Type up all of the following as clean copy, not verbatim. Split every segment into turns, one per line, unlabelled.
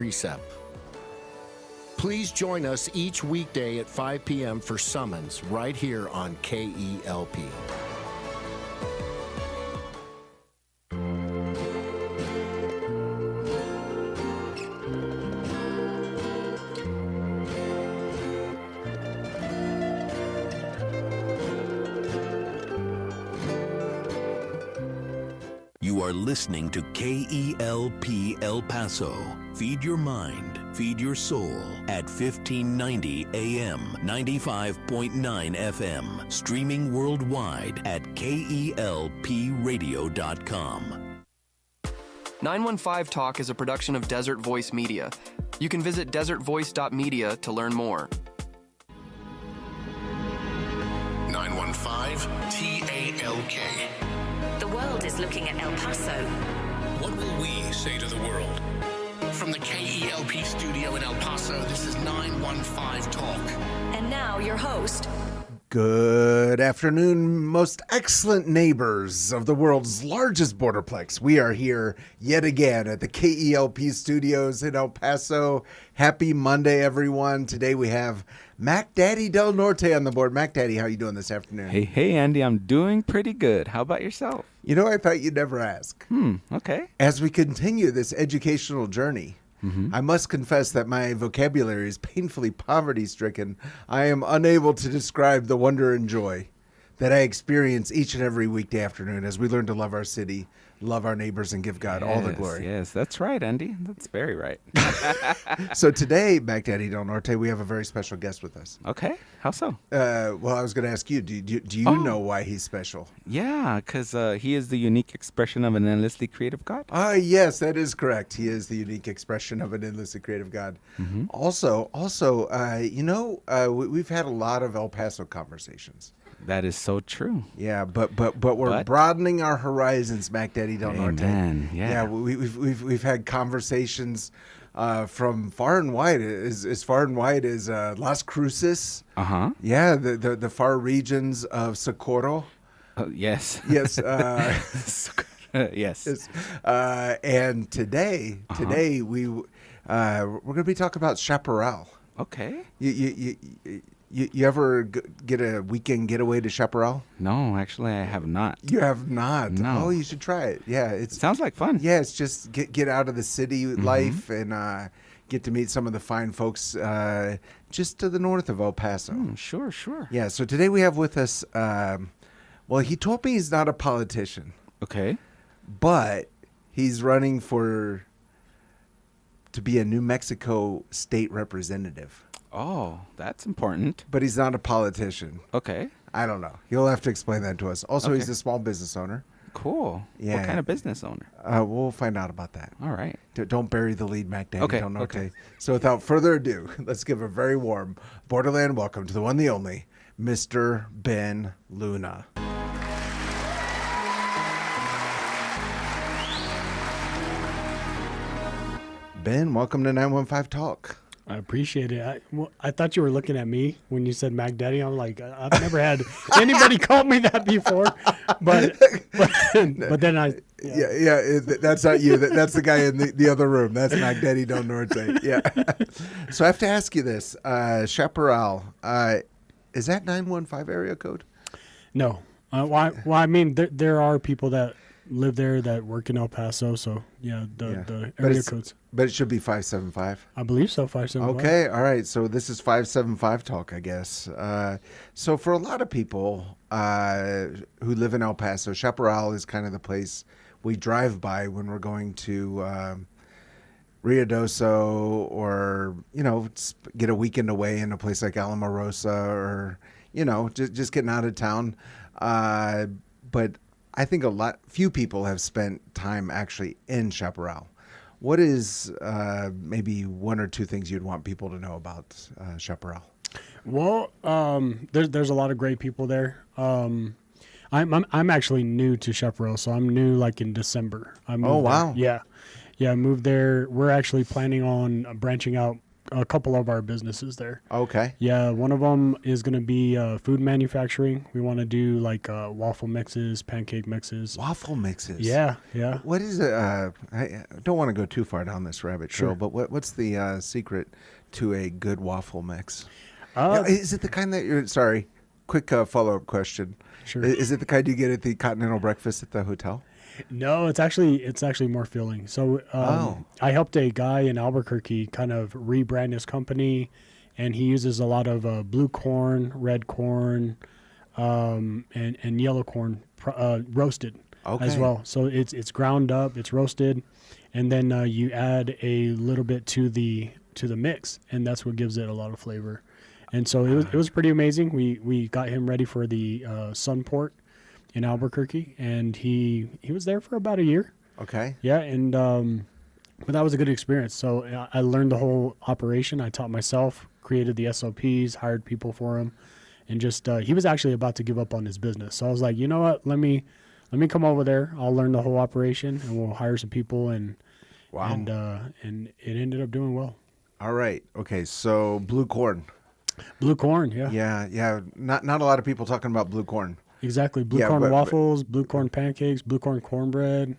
Precept. Please join us each weekday at 5 p.m. for Summons right here on KELP.
You are listening to KELP El Paso. Feed your mind, feed your soul at 1590 AM, 95.9 FM. Streaming worldwide at KELPradio.com.
915 Talk is a production of Desert Voice Media. You can visit desertvoice.media to learn more.
915 TALK.
The world is looking at El Paso.
What will we say to the world? From the KELP studio in El Paso, this is 915 Talk.
And now your host.
Good afternoon, most excellent neighbors of the world's largest borderplex. We are here yet again at the KELP studios in El Paso. Happy Monday, everyone. Today we have Mac Daddy Del Norte on the board. Mac Daddy, how are you doing this afternoon?
Hey, Andy, I'm doing pretty good. How about yourself?
You know, I thought you'd never ask.
Okay.
As we continue this educational journey, I must confess that my vocabulary is painfully poverty-stricken. I am unable to describe the wonder and joy that I experience each and every weekday afternoon as we learn to love our city, love our neighbors, and give God all the glory.
Yes, that's right, Andy. That's very right.
So today, Mac Daddy Del Norte, we have a very special guest with us.
Okay. How so?
Well, I was going to ask you, do you know why he's special?
Yeah, because he is the unique expression of an endlessly creative God.
Yes, that is correct. He is the unique expression of an endlessly creative God. Also, we've had a lot of El Paso conversations.
That is so true.
Yeah, but we're broadening our horizons, Mac Daddy Del Norte.
Amen.
Yeah, we've had conversations from far and wide, as far and wide as Las Cruces. Yeah, the far regions of Socorro.
Yes.
Yes.
Yes.
And today we're going to be talking about Chaparral.
Okay.
You ever get a weekend getaway to Chaparral?
No, actually, I have not.
You have not?
No.
Oh, you should try it. Yeah, it
Sounds like fun.
Yeah, it's just get out of the city life and get to meet some of the fine folks just to the north of El Paso.
Sure.
Yeah, so today we have with us, he told me he's not a politician,
Okay.
but he's running to be a New Mexico state representative.
Oh, that's important.
But he's not a politician.
Okay.
I don't know. You'll have to explain that to us. Also,
Okay.
he's a small business owner.
Cool.
Yeah.
What kind of business owner?
We'll find out about that.
All right.
Don't bury the lead, Mac Daddy.
Okay,
Del Norte.
okay.
So without further ado, let's give a very warm Borderland welcome to the one, the only, Mr. Ben Luna. Ben, welcome to 915 Talk.
I appreciate it. I thought you were looking at me when you said Mac Daddy. I'm like, I've never had anybody call me that before. But then I...
Yeah, that's not you. That's the guy in the other room. That's Mac Daddy Del Norte. Yeah. So I have to ask you this. Chaparral, is that 915 area code?
No. I mean, there are people that live there that work in El Paso. So, the area codes.
But it should be 575.
I believe so, 575.
Okay, all right. So this is 575 Talk, I guess. So for a lot of people who live in El Paso, Chaparral is kind of the place we drive by when we're going to Ruidoso or, get a weekend away in a place like Alamorosa or, just getting out of town. But I think few people have spent time actually in Chaparral. What is maybe one or two things you'd want people to know about Chaparral?
Well, there's a lot of great people there. I'm actually new to Chaparral, so I'm new like in December.
Oh, wow.
There. Yeah, I moved there. We're actually planning on branching out a couple of our businesses there.
Okay.
Yeah, one of them is going to be food manufacturing. We want to do like waffle mixes, pancake mixes.
Waffle mixes.
Yeah, yeah.
What is it? I don't want to go too far down this rabbit trail,
Sure.
but what's the secret to a good waffle mix?
Uh,
Is it the kind that you're, sorry, quick follow-up question.
Sure.
Is it the kind you get at the continental breakfast at the hotel?
No, it's actually more filling. So I helped a guy in Albuquerque kind of rebrand his company, and he uses a lot of blue corn, red corn, and yellow corn roasted as
Okay.
well. So it's ground up, it's roasted, and then you add a little bit to the mix, and that's what gives it a lot of flavor. And so it was pretty amazing. We got him ready for the Sunport in Albuquerque, and he was there for about a year.
Okay.
Yeah, and but that was a good experience. So I learned the whole operation. I taught myself, created the SOPs, hired people for him, and just he was actually about to give up on his business. So I was like, you know what? Let me come over there. I'll learn the whole operation, and we'll hire some people, and
Wow.
and it ended up doing well.
All right. Okay. So blue corn.
Blue corn, yeah,
Yeah. Not a lot of people talking about blue corn.
exactly. Blue
Yeah,
corn
but-
waffles, blue corn pancakes, blue corn cornbread.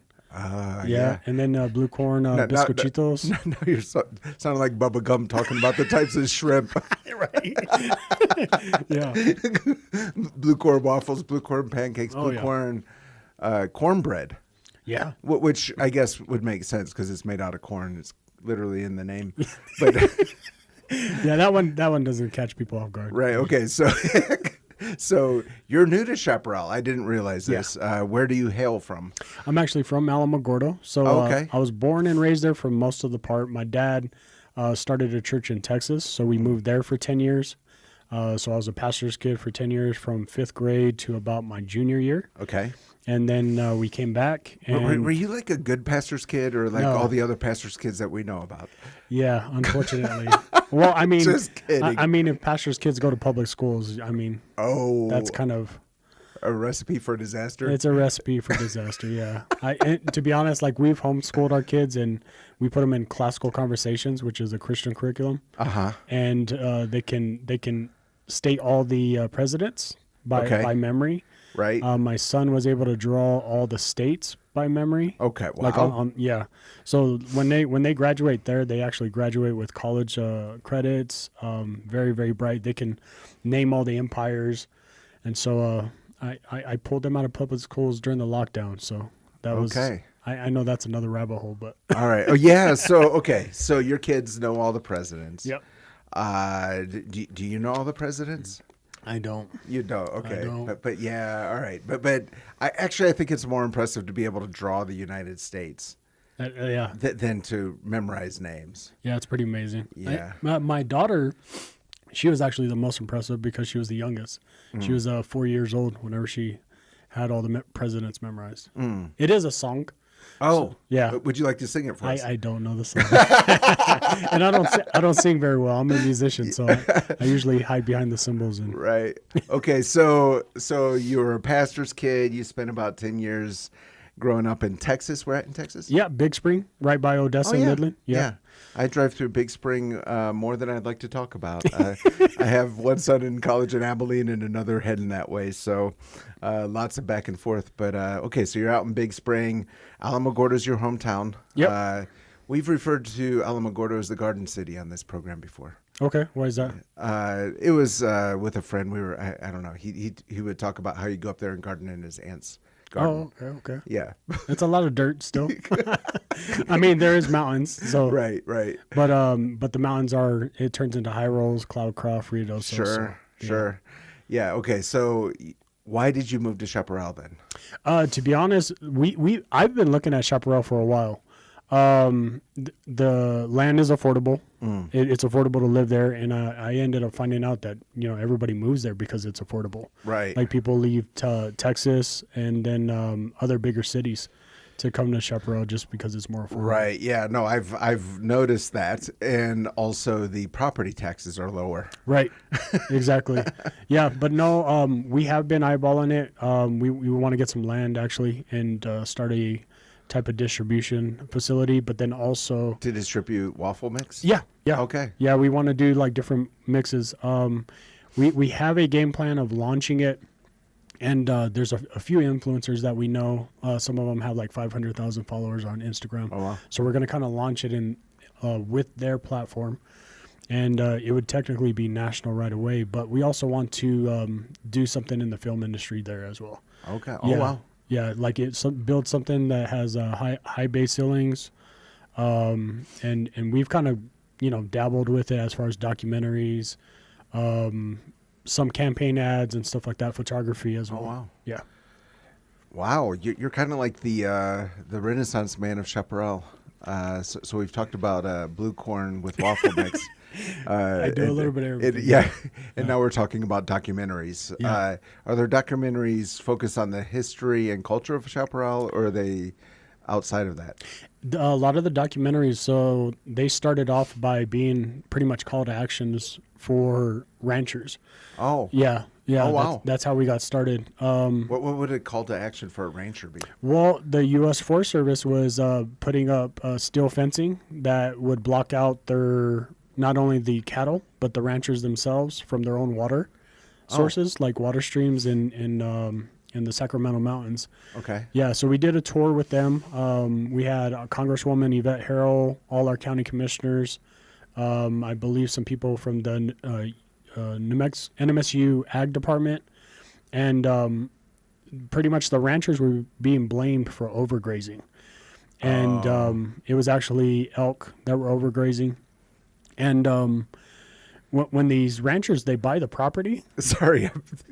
Yeah.
And then blue corn biscochitos.
No, you're sounding like Bubba Gum talking about the types of shrimp.
Right. Yeah.
Blue corn waffles, blue corn pancakes,
Oh,
blue
yeah.
corn cornbread,
Yeah.
which I guess would make sense because it's made out of corn. It's literally in the name. But
Yeah, that one doesn't catch people off guard.
right, okay, so you're new to Chaparral. I didn't realize this. Where do you hail from?
I'm actually from Alamogordo. So
Okay.
I was born and raised there for most of the part. My dad started a church in Texas, so we moved there for 10 years. So I was a pastor's kid for 10 years from 5th grade to about my junior year.
Okay.
And then we came back. And
Were you like a good pastor's kid or like
No.
all the other pastor's kids that we know about?
yeah, unfortunately. Well, I mean,
Just kidding.
I mean, if pastor's kids go to public schools, I mean,
Oh,
that's kind of,
a recipe for disaster?
it's a recipe for disaster. Yeah. And to be honest, like we've homeschooled our kids and we put them in classical conversations, which is a Christian curriculum.
Uh-huh.
And they can state all the presidents
Okay.
by memory.
Right?
My son was able to draw all the states by memory.
Okay,
Like
wow.
yeah. So when they graduate there, they actually graduate with college credits. Very, very bright. They can name all the empires. And so I pulled them out of public schools during the lockdown. So that was
Okay.
I know that's another rabbit hole, but
All right. Oh, yeah. So, okay. So your kids know all the presidents.
Yep.
Do you know all the presidents?
I don't.
You don't. Okay.
don't.
But yeah. All right. But I think it's more impressive to be able to draw the United States
Yeah.
than to memorize names.
Yeah, it's pretty amazing.
Yeah.
My daughter, she was actually the most impressive because she was the youngest. She was 4 years old whenever she had all the presidents memorized. It is a song.
Oh.
yeah.
Would you like to sing it for us?
I don't know the song, and I don't sing very well. I'm a musician, so I usually hide behind the cymbals and
Right. Okay. So you were a pastor's kid. You spent about 10 years growing up in Texas. Where at in Texas?
yeah, Big Spring, right by Odessa,
yeah.
Midland.
Yeah. I drive through Big Spring more than I'd like to talk about. I have one son in college in Abilene and another heading that way. So lots of back and forth. But okay, so you're out in Big Spring. Alamogordo's your hometown.
Yep.
We've referred to Alamogordo as the Garden City on this program before.
Okay, why is that?
It was with a friend. We were, I don't know. He would talk about how you go up there and garden in his aunt's garden.
Oh, okay.
Yeah.
It's a lot of dirt still. I mean, there is mountains, so
Right.
But the mountains it turns into high rolls, Cloudcroft, Ruidoso.
Sure.
so, yeah.
Sure. Yeah. Okay. So why did you move to Chaparral then?
To be honest, I've been looking at Chaparral for a while. The land is affordable. It's affordable to live there, and I ended up finding out that everybody moves there because it's affordable.
Right.
Like people leave Texas and then other bigger cities to come to Chaparral just because it's more affordable.
Right. Yeah. No, I've noticed that, and also the property taxes are lower.
Right. Exactly. Yeah, but no, we have been eyeballing it. We want to get some land actually and start a type of distribution facility, but then also
To distribute waffle mix?
yeah.
Okay.
Yeah, we want to do like different mixes. We have a game plan of launching it, and there's a few influencers that we know. Some of them have like 500,000 followers on Instagram.
Oh, wow.
So we're going to kind of launch it in with their platform, and it would technically be national right away. But we also want to do something in the film industry there as well.
Okay. Oh,
Yeah.
wow.
Yeah, like build something that has high base ceilings, and we've kind of dabbled with it as far as documentaries, some campaign ads and stuff like that, photography as well.
wow.
Yeah.
Wow, you're kind of like the Renaissance man of Chaparral. So we've talked about blue corn with waffle mix.
I do a little bit of everything.
Yeah, and now we're talking about documentaries.
Yeah.
Are there documentaries focused on the history and culture of Chaparral, or are they outside of that?
A lot of the documentaries, so they started off by being pretty much call to actions for ranchers.
Oh,
Yeah.
Oh, wow.
That's how we got started.
What would a call to action for a rancher be?
Well, the U.S. Forest Service was putting up steel fencing that would block out not only the cattle, but the ranchers themselves from their own water sources, like water streams in the Sacramento Mountains.
Okay.
Yeah, so we did a tour with them. We had Congresswoman Yvette Harrell, all our county commissioners, I believe some people from the NMSU Ag Department, and pretty much the ranchers were being blamed for overgrazing. And it was actually elk that were overgrazing. And when these ranchers, they buy the property.
Sorry.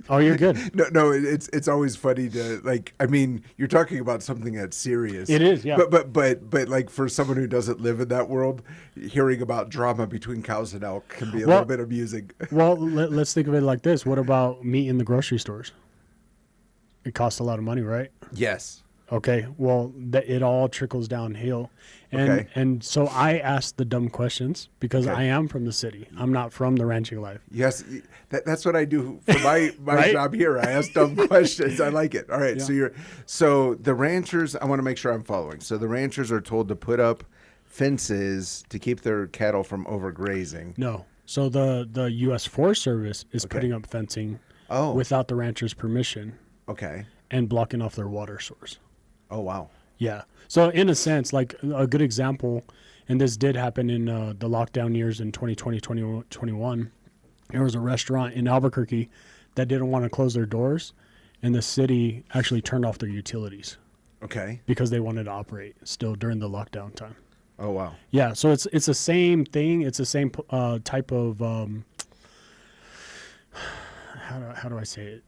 Oh, you're good.
No. It's always funny to like. I mean, you're talking about something that's serious.
It is, yeah.
But like for someone who doesn't live in that world, hearing about drama between cows and elk can be a little bit amusing.
Well, let's think of it like this. What about meat in the grocery stores? It costs a lot of money, right?
Yes.
Okay. Well, it all trickles downhill.
Okay.
And so I asked the dumb questions because
Okay.
I am from the city. I'm not from the ranching life.
Yes, that's what I do for my
Right?
job here. I ask dumb questions. I like it. All right,
Yeah.
so the ranchers. I want to make sure I'm following. So the ranchers are told to put up fences to keep their cattle from overgrazing.
No. So the U.S. Forest Service is
Okay.
putting up fencing
Oh,
without the ranchers' permission
okay.
and blocking off their water source.
Oh, wow.
Yeah. So in a sense, like a good example, and this did happen in the lockdown years in 2020, 2021, there was a restaurant in Albuquerque that didn't want to close their doors, and the city actually turned off their utilities
Okay.
because they wanted to operate still during the lockdown time.
Oh, wow.
Yeah. So it's the same thing. It's the same type of how do I say it?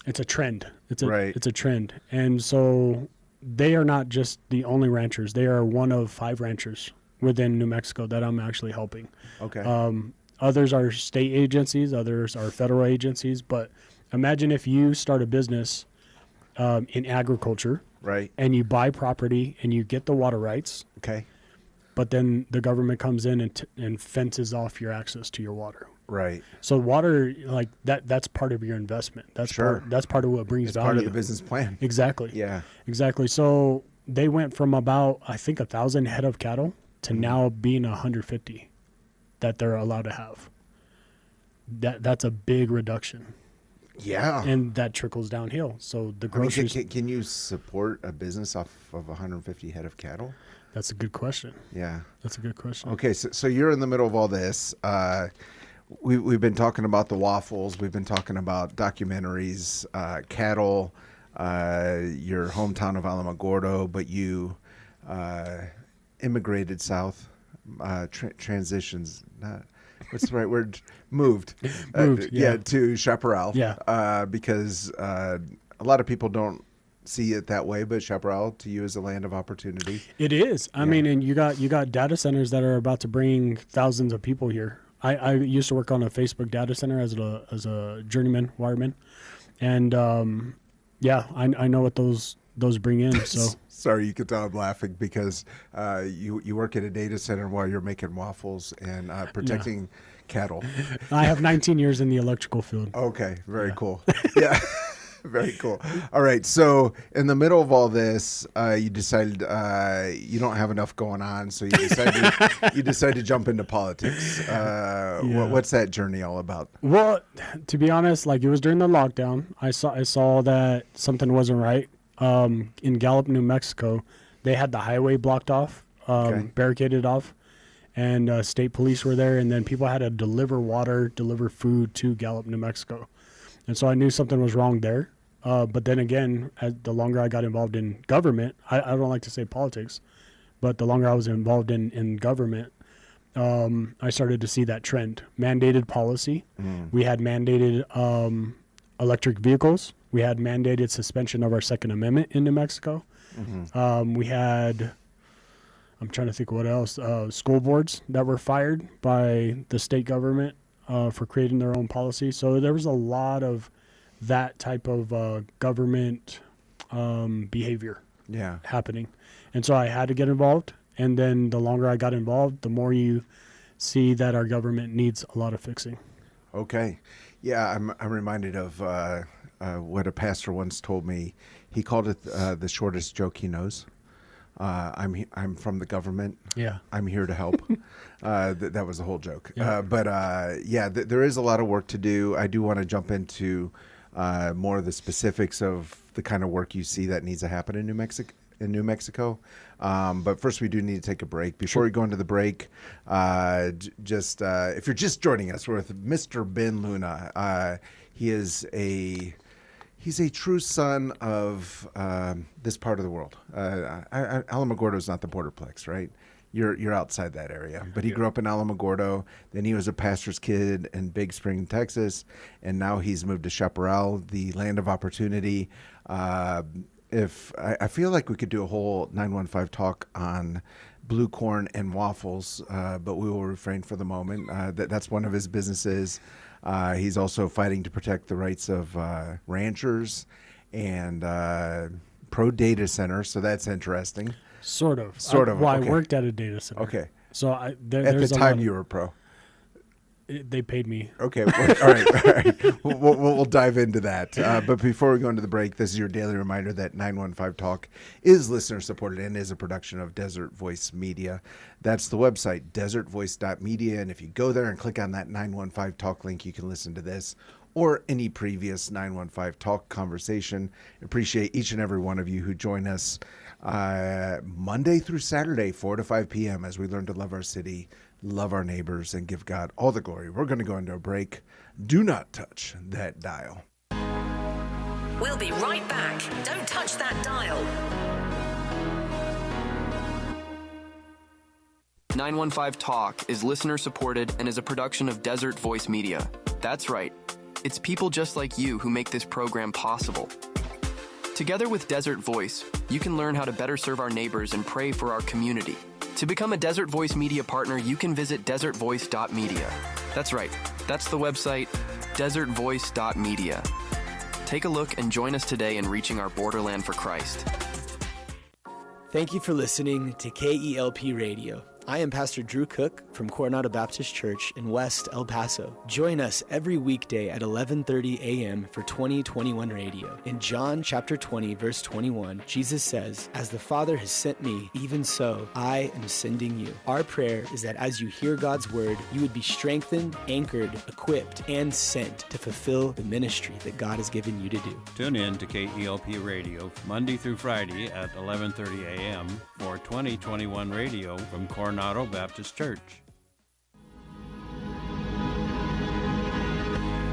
It's a trend.
Right.
It's a trend, and so they are not just the only ranchers. They are one of 5 ranchers within New Mexico that I'm actually helping.
Okay.
Others are state agencies. Others are federal agencies. But imagine if you start a business in agriculture
right.
and you buy property and you get the water rights,
Okay.
but then the government comes in and fences off your access to your water.
Right.
So water, like that's part of your investment. That's
Sure.
that's part of what brings
It's
value.
part of the business plan.
Exactly.
Yeah.
Exactly. So they went from about, I think, 1,000 head of cattle to now being 150 that they're allowed to have. That's a big reduction,
Yeah.
and that trickles downhill. So the
I mean,
groceries.
can you support a business off of 150 head of cattle?
That's a good question.
Yeah.
That's a good question.
Okay, so you're in the middle of all this. We've been talking about the waffles. We've been talking about documentaries, cattle, your hometown of Alamogordo, but you immigrated south, transitions. Not what's the right word? Moved.
Moved, yeah.
To Chaparral.
Yeah.
Because a lot of people don't see it that way, but Chaparral to you is a land of opportunity.
It is. I mean, and you got data centers that are about to bring thousands of people here. I used to work on a Facebook data center as a journeyman wireman, and I know what those bring in. So
Sorry, you can tell I'm laughing because you work at a data center while you're making waffles and protecting cattle.
I have 19 years in the electrical field.
Okay, very cool. Yeah. Very cool. All right. So in the middle of all this, you decided you don't have enough going on, so you decided to jump into politics. What's that journey all about?
Well, to be honest, like it was during the lockdown. I saw that something wasn't right. In Gallup, New Mexico, they had the highway blocked off, barricaded off, and state police were there, and then people had to deliver water, deliver food to Gallup, New Mexico. And so I knew something was wrong there. But then again, the longer I got involved in government, I don't like to say politics, but the longer I was involved in government, I started to see that trend. Mandated policy. We had mandated electric vehicles. We had mandated suspension of our Second Amendment in New Mexico. We had, I'm trying to think what else, school boards that were fired by the state government for creating their own policy. So there was a lot of that type of government behavior happening. And so I had to get involved. And then the longer I got involved, the more you see that our government needs a lot of fixing.
Okay. Yeah, I'm reminded of what a pastor once told me. He called it the shortest joke he knows. I'm from the government.
Yeah.
I'm here to help. That was the whole joke.
Yeah.
There is a lot of work to do. I do want to jump into more of the specifics of the kind of work you see that needs to happen in New Mexico. But first, we do need to take a break. Before we go into the break, if you're just joining us, we're with Mr. Ben Luna. He's a true son of this part of the world. Alamogordo is not the borderplex, right? You're outside that area. But he grew up in Alamogordo. Then he was a pastor's kid in Big Spring, Texas. And now he's moved to Chaparral, the land of opportunity. I feel like we could do a whole 915 talk on blue corn and waffles, but we will refrain for the moment. That's one of his businesses. He's also fighting to protect the rights of ranchers and pro data center, so that's interesting.
Sort of.
Okay.
I worked at a data center.
Okay.
So
At the time you were pro.
They paid me.
Okay. All right. We'll dive into that. But before we go into the break, this is your daily reminder that 915 Talk is listener supported and is a production of Desert Voice Media. That's the website, desertvoice.media. And if you go there and click on that 915 Talk link, you can listen to this or any previous 915 Talk conversation. Appreciate each and every one of you who join us Monday through Saturday, 4 to 5 p.m. as we learn to love our city, love our neighbors, and give God all the glory. We're going to go into a break. Do not touch that dial.
We'll be right back. Don't touch that dial.
915 Talk is listener supported and is a production of Desert Voice Media. That's right. It's people just like you who make this program possible. Together with Desert Voice, you can learn how to better serve our neighbors and pray for our community. To become a Desert Voice Media partner, you can visit desertvoice.media. That's right. That's the website, desertvoice.media. Take a look and join us today in reaching our borderland for Christ.
Thank you for listening to KELP Radio. I am Pastor Drew Cook from Coronado Baptist Church in West El Paso. Join us every weekday at 11:30 a.m. for 2021 Radio. In John chapter 20, verse 21, Jesus says, "As the Father has sent me, even so I am sending you." Our prayer is that as you hear God's word, you would be strengthened, anchored, equipped, and sent to fulfill the ministry that God has given you to do.
Tune in to KELP Radio Monday through Friday at 11:30 a.m. for 2021 Radio from Coronado Baptist Church.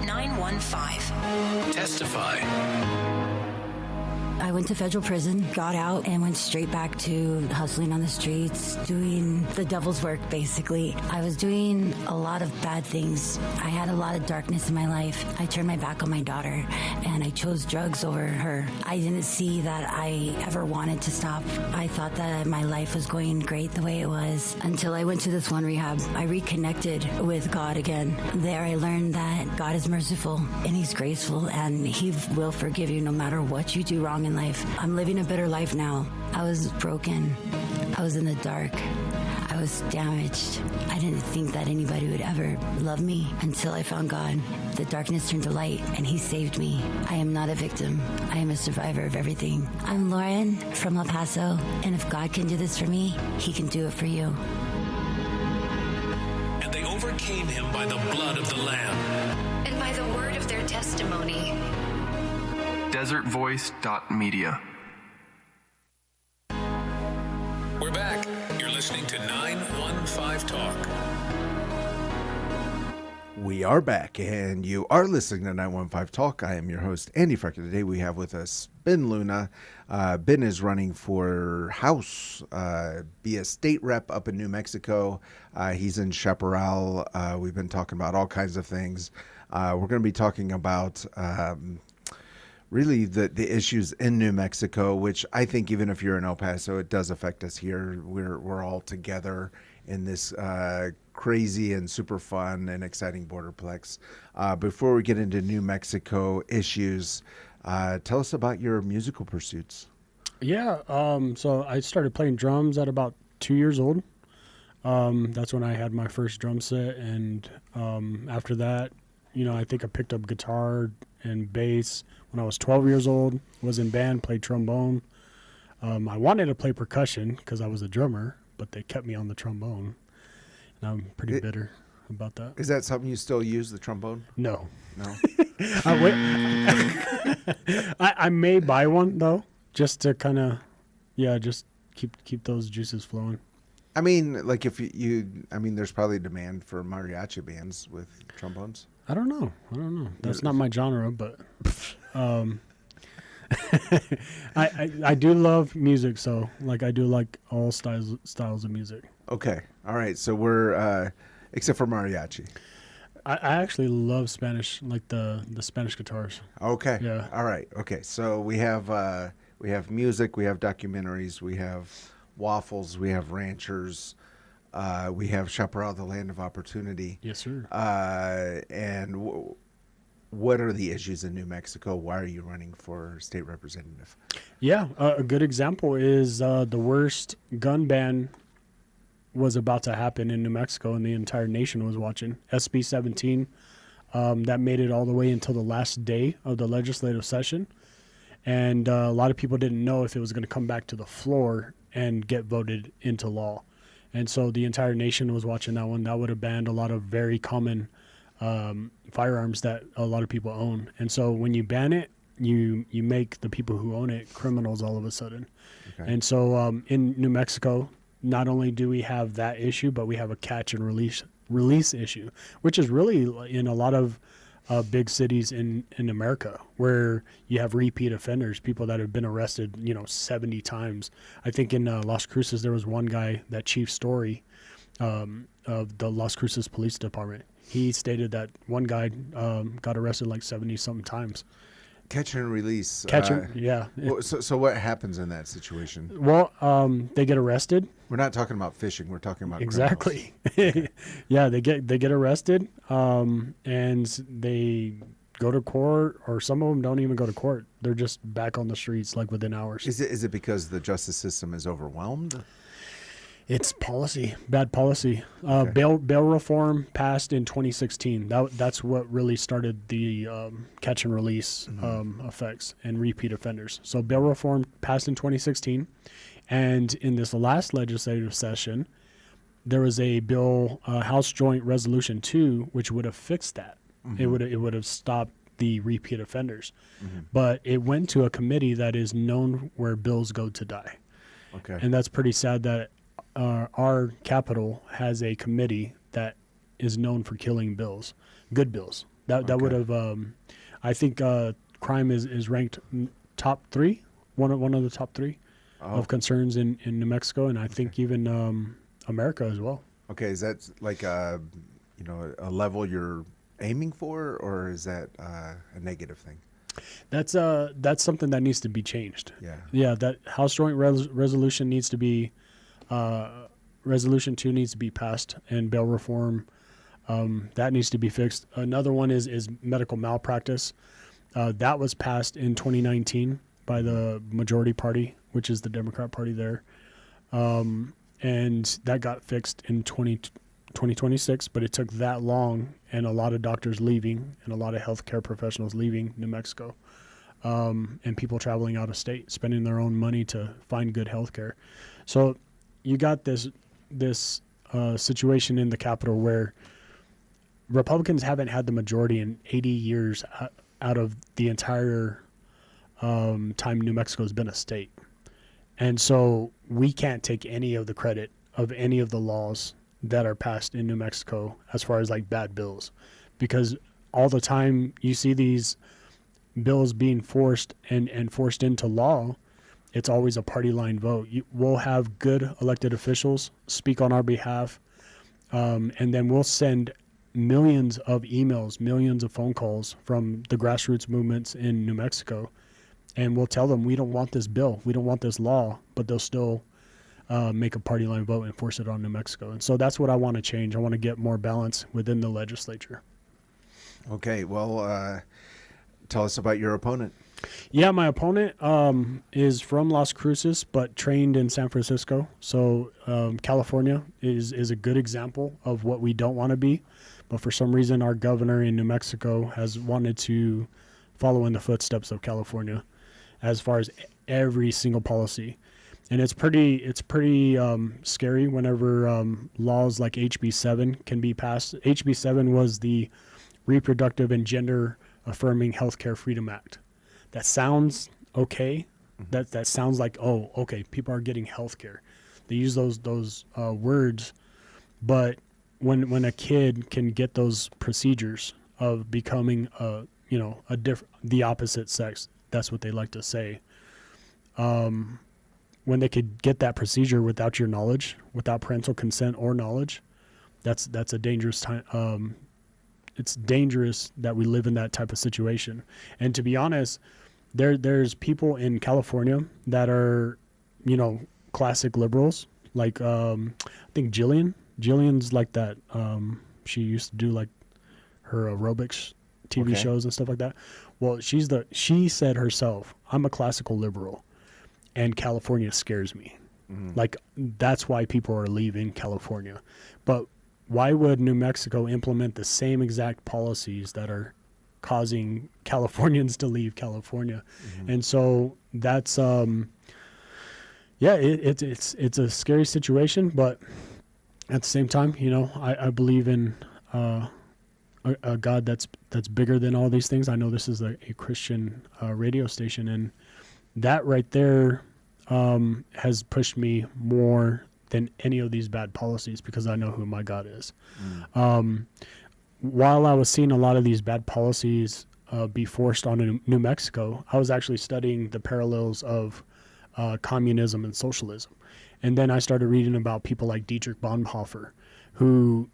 915.
Testify.
I went to federal prison, got out, and went straight back to hustling on the streets, doing the devil's work, basically. I was doing a lot of bad things. I had a lot of darkness in my life. I turned my back on my daughter, and I chose drugs over her. I didn't see that I ever wanted to stop. I thought that my life was going great the way it was until I went to this one rehab. I reconnected with God again. There I learned that God is merciful, and He's graceful, and He will forgive you no matter what you do wrong in life. I'm living a better life now. I was broken. I was in the dark. I was damaged. I didn't think that anybody would ever love me until I found God. The darkness turned to light, and He saved me. I am not a victim. I am a survivor of everything. I'm Lauren from El Paso, and if God can do this for me, He can do it for you.
And they overcame him by the blood of the Lamb.
And by the word of their testimony.
DesertVoice.media.
We're back. You're listening to 915 Talk.
We are back, and you are listening to 915 Talk. I am your host, Andy Frecker. Today we have with us Ben Luna. Ben is running for House, be a state rep up in New Mexico. He's in Chaparral. We've been talking about all kinds of things. We're going to be talking about really the issues in New Mexico, which I think even if you're in El Paso, it does affect us here. We're all together in this crazy and super fun and exciting borderplex. Before we get into New Mexico issues, tell us about your musical pursuits.
Yeah, so I started playing drums at about 2 years old. That's when I had my first drum set, and after that, I think I picked up guitar and bass when I was 12 years old, was in band, played trombone. I wanted to play percussion because I was a drummer, but they kept me on the trombone. And I'm pretty bitter about that.
Is that something you still use, the trombone?
No.
No?
I may buy one, though, just to kind of, just keep those juices flowing.
I mean, like if there's probably demand for mariachi bands with trombones.
I don't know. That's not my genre, but I do love music, so I do like all styles of music.
Okay. All right. So we're except for mariachi.
I actually love Spanish, like the Spanish guitars.
Okay.
Yeah.
All right. Okay. So we have music, we have documentaries, we have waffles, we have ranchers. We have Chaparral, the land of opportunity.
Yes, sir.
What are the issues in New Mexico? Why are you running for state representative?
Yeah, a good example is the worst gun ban was about to happen in New Mexico, and the entire nation was watching. SB 17, that made it all the way until the last day of the legislative session, and a lot of people didn't know if it was going to come back to the floor and get voted into law. And so the entire nation was watching that one. That would have banned a lot of very common firearms that a lot of people own. And so when you ban it, you make the people who own it criminals all of a sudden. Okay. And so in New Mexico, not only do we have that issue, but we have a catch and release issue, which is really in a lot of big cities in America, where you have repeat offenders, people that have been arrested, 70 times. I think in Las Cruces, there was one guy, that Chief Story of the Las Cruces Police Department. He stated that one guy got arrested like 70-something times.
Catch and release.
Yeah.
So what happens in that situation?
Well, they get arrested.
We're not talking about fishing. We're talking about
exactly. Yeah, they get arrested, and they go to court, or some of them don't even go to court. They're just back on the streets like within hours.
Is it because the justice system is overwhelmed?
It's policy, bad policy. Bail reform passed in 2016. That's what really started the catch and release effects and repeat offenders. So bail reform passed in 2016, and in this last legislative session, there was a bill, House Joint Resolution 2, which would have fixed that. Mm-hmm. It would have stopped the repeat offenders, but it went to a committee that is known where bills go to die.
Okay,
and that's pretty sad that. Our capital has a committee that is known for killing bills, good bills. That would have, I think, crime is ranked top 3, one of the top 3 of concerns in New Mexico, and I think even America as well.
Okay, is that like a level you're aiming for, or is that a negative thing?
That's something that needs to be changed.
Yeah.
That House Joint Resolution needs to be. Resolution 2 needs to be passed, and bail reform that needs to be fixed. Another one is medical malpractice. That was passed in 2019 by the majority party, which is the Democrat Party there. And and that got fixed in 2026, but it took that long, and a lot of doctors leaving and a lot of healthcare professionals leaving New Mexico, and people traveling out of state, spending their own money to find good healthcare. So you got this situation in the Capitol where Republicans haven't had the majority in 80 years out of the entire time New Mexico has been a state. And so we can't take any of the credit of any of the laws that are passed in New Mexico as far as like bad bills, because all the time you see these bills being forced and forced into law, it's always a party line vote. We'll have good elected officials speak on our behalf, and then we'll send millions of emails, millions of phone calls from the grassroots movements in New Mexico, and we'll tell them we don't want this bill, we don't want this law, but they'll still make a party line vote and force it on New Mexico. And so that's what I want to change. I want to get more balance within the legislature.
Okay, well, tell us about your opponent.
Yeah, my opponent is from Las Cruces, but trained in San Francisco. So California is a good example of what we don't want to be. But for some reason, our governor in New Mexico has wanted to follow in the footsteps of California as far as every single policy. And it's pretty scary whenever laws like HB 7 can be passed. HB 7 was the Reproductive and Gender Affirming Healthcare Freedom Act. That sounds okay. That sounds like, oh, okay, people are getting health care. They use those words, but when a kid can get those procedures of becoming the opposite sex, that's what they like to say. When they could get that procedure without your knowledge, without parental consent or knowledge, that's a dangerous time. It's dangerous that we live in that type of situation. And to be honest, there's people in California that are, classic liberals. Like I think Jillian. Jillian's like that. She used to do like her aerobics TV shows and stuff like that. Well, she said herself, I'm a classical liberal, and California scares me. Like that's why people are leaving California. But why would New Mexico implement the same exact policies that are causing Californians to leave California? And so that's it's a scary situation, but at the same time, I believe in a God that's bigger than all these things. I know this is a Christian radio station, and that right there has pushed me more than any of these bad policies, because I know who my God is. While I was seeing a lot of these bad policies be forced on New Mexico, I was actually studying the parallels of communism and socialism. And then I started reading about people like Dietrich Bonhoeffer, who,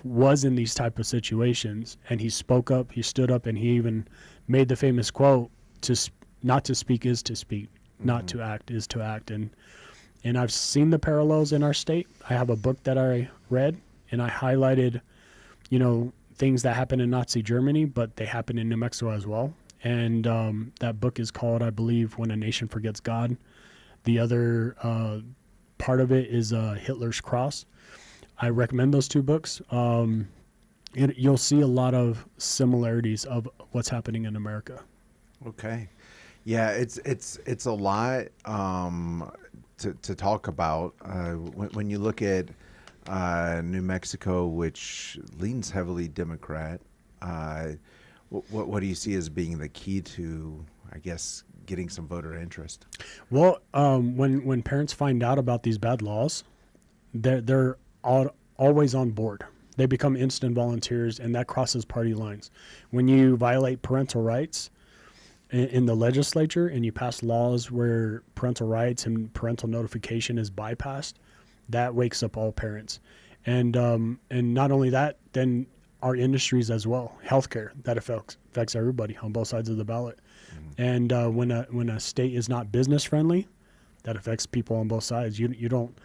was in these type of situations, and he spoke up, he stood up, and he even made the famous quote, not to speak is to speak, not to act is to act. And I've seen the parallels in our state. I have a book that I read, and I highlighted, things that happened in Nazi Germany, but they happen in New Mexico as well. And that book is called, I believe, When a Nation Forgets God. The other part of it is Hitler's Cross. I recommend those two books. You'll see a lot of similarities of what's happening in America.
Okay. Yeah, it's a lot to talk about. When you look at New Mexico, which leans heavily Democrat, what do you see as being the key to, I guess, getting some voter interest?
Well, when parents find out about these bad laws, they're always on board. They become instant volunteers, and that crosses party lines. When you violate parental rights in the legislature and you pass laws where parental rights and parental notification is bypassed, that wakes up all parents. And not only that, then our industries as well, healthcare, that affects everybody on both sides of the ballot. And when a state is not business friendly, that affects people on both sides. You don't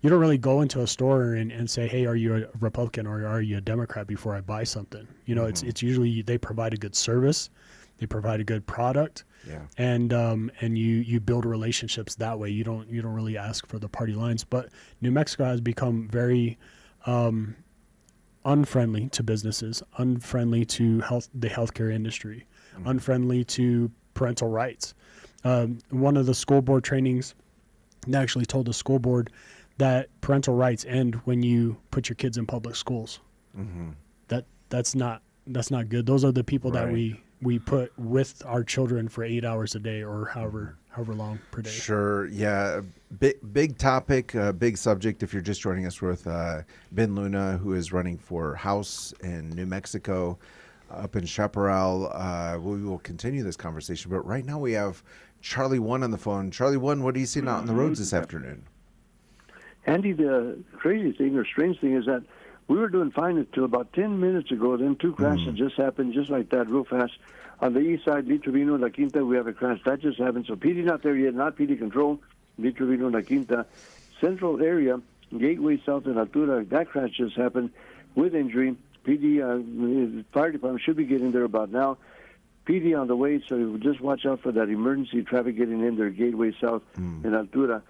really go into a store and say, hey, are you a Republican or are you a Democrat before I buy something? It's usually they provide a good service, They provide a good product.
Yeah.
And you build relationships that way. You don't really ask for the party lines. But New Mexico has become very unfriendly to businesses, unfriendly to the healthcare industry, unfriendly to parental rights. One of the school board trainings, they actually told the school board that parental rights end when you put your kids in public schools.
Mm-hmm.
That's not good. Those are the people that
Right.
we put with our children for 8 hours a day or however long per day.
Sure. Yeah. Big topic, big subject. If you're just joining us, we're with Ben Luna, who is running for House in New Mexico up in Chaparral. We will continue this conversation, but right now we have Charlie One on the phone. Charlie One, what are you seeing out on the roads this afternoon?
Andy, the crazy thing or strange thing is that we were doing fine until about 10 minutes ago. Then two crashes just happened just like that, real fast. On the east side, Lee Trevino, La Quinta, we have a crash. That just happened. So PD not there yet, not PD control. Lee Trevino, La Quinta. Central area, Gateway South and Altura, that crash just happened with injury. PD, fire department should be getting there about now. PD on the way, so just watch out for that emergency traffic getting in there, Gateway South and Altura.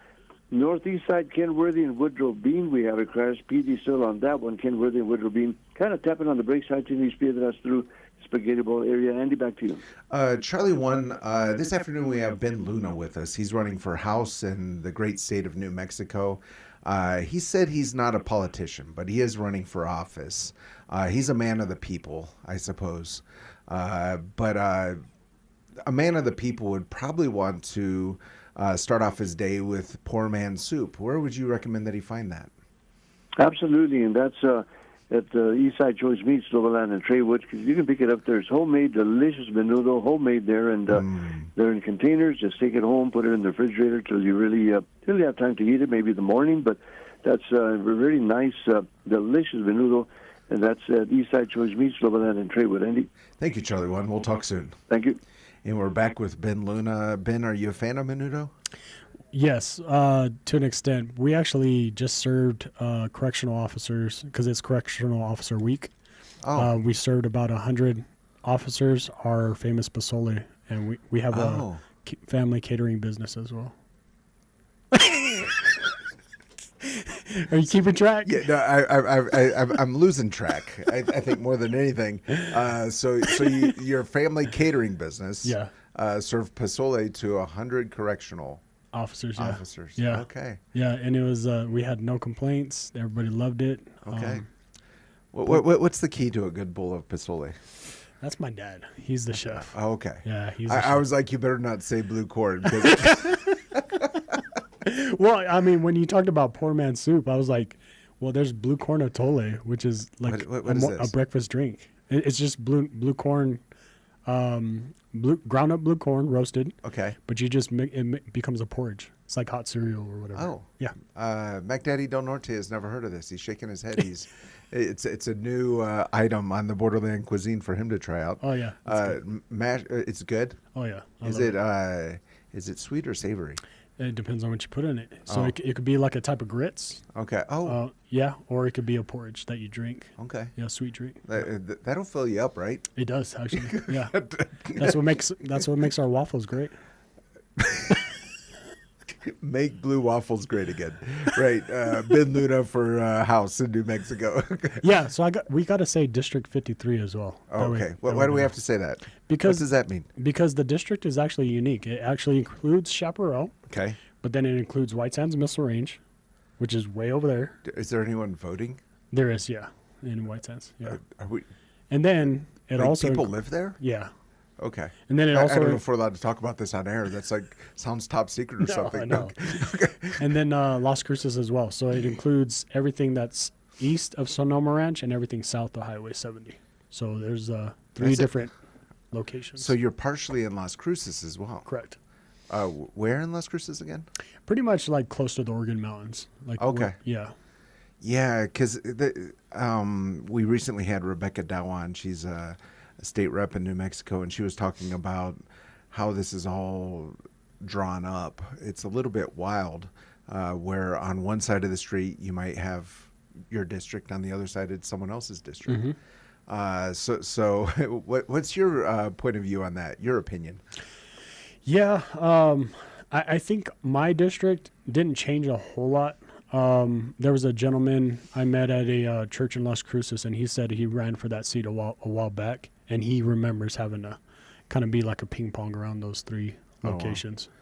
Northeast side, Kenworthy and Woodrow Bean, we have a crash. PD still on that one, Kenworthy and Woodrow Bean. Kind of tapping on the brakes, I think he's us through Spaghetti Bowl area. Andy, back to you.
Charlie One, this afternoon we have Ben Luna with us. He's running for House in the great state of New Mexico. He said he's not a politician, but he is running for office. He's a man of the people, I suppose. But a man of the people would probably want to start off his day with poor man's soup. Where would you recommend that he find that?
Absolutely, and that's at the Eastside Choice Meats, Loveland and Traywood, because you can pick it up there. It's homemade, delicious menudo, homemade there, and they're in containers. Just take it home, put it in the refrigerator till you really have time to eat it, maybe in the morning. But that's a really nice, delicious menudo, and that's at Eastside Choice Meats, Loveland and Traywood. Andy?
Thank you, Charlie One. We'll talk soon.
Thank you.
And we're back with Ben Luna. Ben, are you a fan of menudo?
Yes, to an extent. We actually just served correctional officers because it's Correctional Officer Week.
Oh.
We served about 100 officers, our famous pozole, and we have a family catering business as well. Are you keeping track?
Yeah, no, I'm losing track. I think more than anything. So your family catering business, served pozole to 100 correctional
officers.
Yeah. Okay.
Yeah, and it was we had no complaints. Everybody loved it.
Okay. What's the key to a good bowl of pozole?
That's my dad. He's the chef.
Oh, okay.
Yeah, he's.
I was like, you better not say blue corn. Because
well, I mean, when you talked about poor man's soup, I was like, well, there's blue corn atole, which is like a breakfast drink. It's just blue corn, ground up blue corn, roasted.
Okay.
But you just it becomes a porridge. It's like hot cereal or whatever.
Oh.
Yeah.
Mac Daddy Del Norte has never heard of this. He's shaking his head. It's a new item on the Borderland cuisine for him to try out.
Oh yeah.
It's good.
Oh yeah.
Is it sweet or savory?
It depends on what you put in it. So it could be like a type of grits.
Okay. Oh.
Yeah, or it could be a porridge that you drink.
Okay.
Yeah, sweet drink.
That'll fill you up, right?
It does actually. Yeah. That's what makes our waffles great.
Make blue waffles great again, right? Ben Luna for House in New Mexico.
Yeah, so we got to say District 53 as well.
Okay, why do we have to say that?
Because
what does that mean?
Because the district is actually unique. It actually includes Chaparral.
Okay.
But then it includes White Sands Missile Range, which is way over there.
Is there anyone voting?
There is, yeah, in White Sands. Yeah.
Are we?
And then it also
people live there.
Yeah.
Okay.
And then
I don't know if we're allowed to talk about this on air. That's like sounds top secret or something.
No. Okay. And then Las Cruces as well. So it includes everything that's east of Sonoma Ranch and everything south of Highway 70. So there's three different locations.
So you're partially in Las Cruces as well.
Correct.
Where in Las Cruces again?
Pretty much like close to the Organ Mountains. Like
okay.
Yeah.
Yeah, because we recently had Rebecca Dow on. She's a state rep in New Mexico, and she was talking about how this is all drawn up. It's a little bit wild, where on one side of the street you might have your district, on the other side it's someone else's district. So what's your point of view on that? Your opinion?
Yeah, I think my district didn't change a whole lot. There was a gentleman I met at a church in Las Cruces, and he said he ran for that seat a while back, and he remembers having to kind of be like a ping pong around those three locations.
Wow.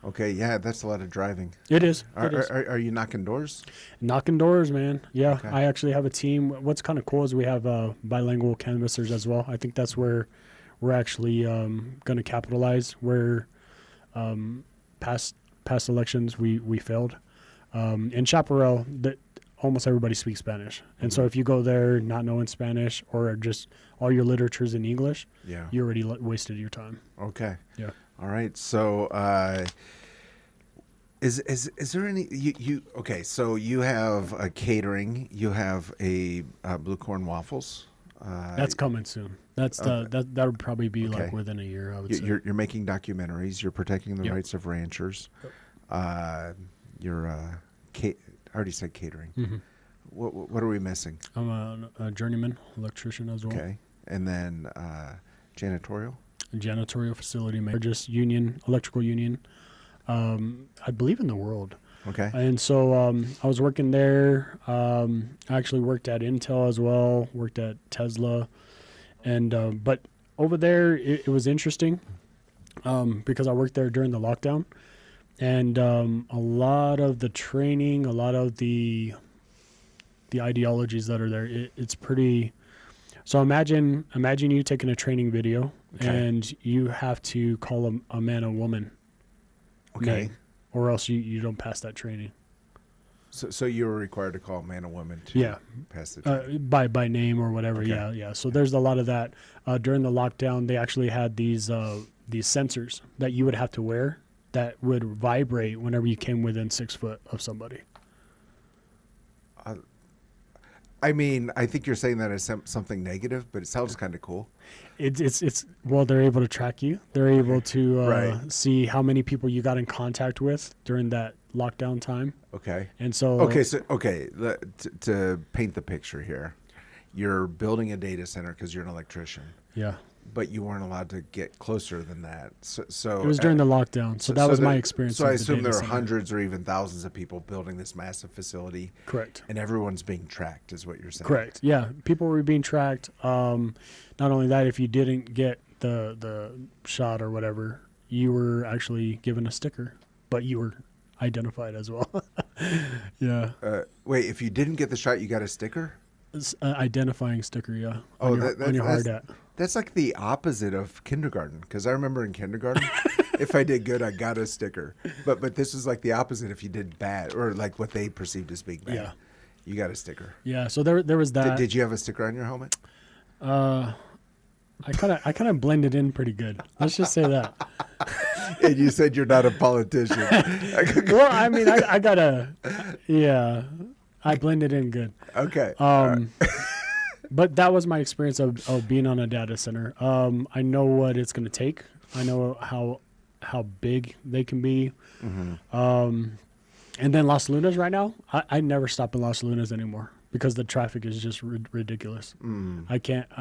Okay, yeah, that's a lot of driving.
It is.
Are you knocking doors?
Knocking doors, man. Yeah,
Okay.
I actually have a team. What's kind of cool is we have bilingual canvassers as well. I think that's where we're actually going to capitalize. Where past elections we failed. In Chaparral, almost everybody speaks Spanish. And so if you go there not knowing Spanish or just all your literature's in English,
Yeah.
you already wasted your time.
Okay.
Yeah.
All right. So, is there any okay? So you have a catering. You have a Blue Corn Waffles.
That's coming soon. That would probably be like within a year, I would say.
You're making documentaries. You're protecting the rights of ranchers. You're I already said catering.
Mhm.
What are we missing?
I'm a journeyman electrician as well.
Okay, and then janitorial.
Janitorial facility manager, just electrical union, I believe in the world.
Okay.
And so I was working there. I actually worked at Intel as well, worked at Tesla. And but over there, it was interesting because I worked there during the lockdown. And a lot of the training, a lot of the ideologies that are there, it's pretty... So imagine you taking a training video and you have to call a man a woman.
Okay.
Name, or else you don't pass that training.
So you were required to call a man or woman to pass the training?
By name or whatever.
Okay.
Yeah. So there's a lot of that. During the lockdown, they actually had these sensors that you would have to wear that would vibrate whenever you came within 6 foot of somebody.
I mean, I think you're saying that as something negative, but it sounds kind of cool.
It's well, they're able to track you. They're able to see how many people you got in contact with during that lockdown time.
Okay.
And so
to paint the picture here, you're building a data center because you're an electrician.
Yeah.
But you weren't allowed to get closer than that. So
it was during the lockdown. So that was my experience.
So I
with the
assume
data
there are
center.
hundreds or even thousands of people building this massive facility.
Correct.
And everyone's being tracked, is what you're saying.
Correct. Yeah, people were being tracked. Not only that, if you didn't get the shot or whatever, you were actually given a sticker, but you were identified as well. Yeah.
Wait, if you didn't get the shot, you got a sticker?
It's an identifying sticker, yeah.
Oh,
on your hard hat.
That's like the opposite of kindergarten. Because I remember in kindergarten, if I did good, I got a sticker. But this is like the opposite. If you did bad, or like what they perceived as being bad, you got a sticker.
Yeah. So there was that.
Did you have a sticker on your helmet?
I kind of blended in pretty good. Let's just say that.
And you said you're not a politician.
Well, I mean, I gotta, I blended in good.
Okay.
But that was my experience of being on a data center. I know what it's going to take. I know how big they can be. Mm-hmm. And then Las Lunas right now, I never stop in Las Lunas anymore because the traffic is just ridiculous.
Mm.